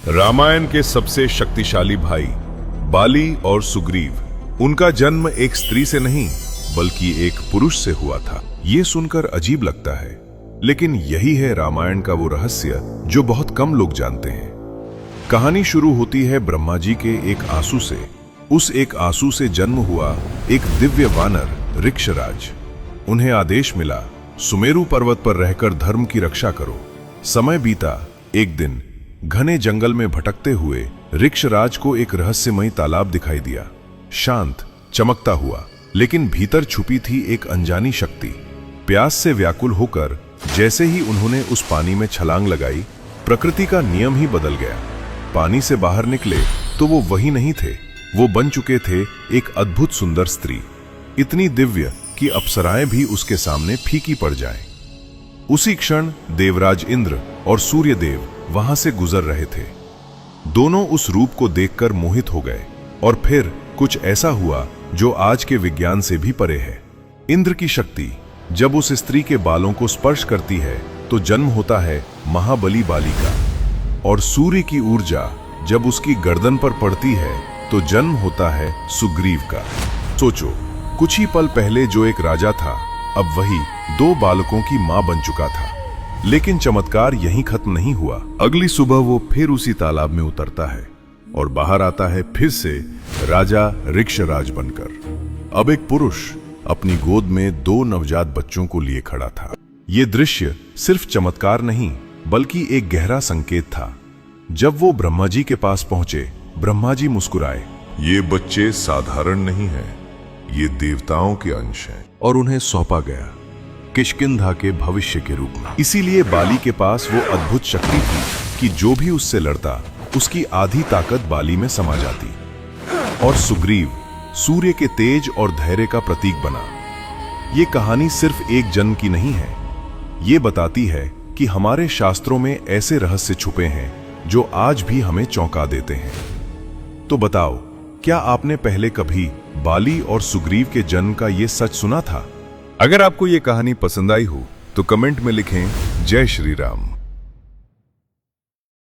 रामायण के सबसे शक्तिशाली भाई बाली और सुग्रीव, उनका जन्म एक स्त्री से नहीं बल्कि एक पुरुष से हुआ था। ये सुनकर अजीब लगता है, लेकिन यही है रामायण का वो रहस्य जो बहुत कम लोग जानते हैं। कहानी शुरू होती है ब्रह्मा जी के एक आंसू से। उस एक आंसू से जन्म हुआ एक दिव्य वानर ऋक्षराज। उन्हें आदेश मिला, सुमेरु पर्वत पर रहकर धर्म की रक्षा करो। समय बीता। एक दिन घने जंगल में भटकते हुए ऋक्षराज को एक रहस्यमयी तालाब दिखाई दिया। शांत, चमकता हुआ, लेकिन भीतर छुपी थी एक अनजानी शक्ति। प्यास से व्याकुल होकर जैसे ही उन्होंने उस पानी में छलांग लगाई, प्रकृति का नियम ही बदल गया। पानी से बाहर निकले तो वो वही नहीं थे, वो बन चुके थे एक अद्भुत सुंदर स्त्री, इतनी दिव्य कि अप्सराएं भी उसके सामने फीकी पड़ जाएं। उसी क्षण देवराज इंद्र और सूर्यदेव वहां से गुजर रहे थे। दोनों उस रूप को देखकर मोहित हो गए, और फिर कुछ ऐसा हुआ जो आज के विज्ञान से भी परे है। इंद्र की शक्ति जब उस स्त्री के बालों को स्पर्श करती है तो जन्म होता है महाबली बाली का, और सूर्य की ऊर्जा जब उसकी गर्दन पर पड़ती है तो जन्म होता है सुग्रीव का। सोचो, कुछ ही पल पहले जो एक राजा था, अब वही 2 बालकों की मां बन चुका था। लेकिन चमत्कार यहीं खत्म नहीं हुआ। अगली सुबह वो फिर उसी तालाब में उतरता है और बाहर आता है फिर से राजा ऋक्षराज बनकर। अब एक पुरुष अपनी गोद में 2 नवजात बच्चों को लिए खड़ा था। ये दृश्य सिर्फ चमत्कार नहीं बल्कि एक गहरा संकेत था। जब वो ब्रह्मा जी के पास पहुंचे, ब्रह्मा जी मुस्कुराए। ये बच्चे साधारण नहीं हैं, ये देवताओं के अंश हैं। और उन्हें सौंपा गया किष्किंधा के भविष्य के रूप में। इसीलिए बाली के पास वो अद्भुत शक्ति थी कि जो भी उससे लड़ता उसकी आधी ताकत बाली में समा जाती। और सुग्रीव सूर्य के तेज और धैर्य का प्रतीक बना। ये कहानी सिर्फ एक जन्म की नहीं है, ये बताती है कि हमारे शास्त्रों में ऐसे रहस्य छुपे हैं जो आज भी हमें चौंका देते हैं। तो बताओ, क्या आपने पहले कभी बाली और सुग्रीव के जन्म का ये सच सुना था? अगर आपको ये कहानी पसंद आई हो तो कमेंट में लिखें जय श्री राम।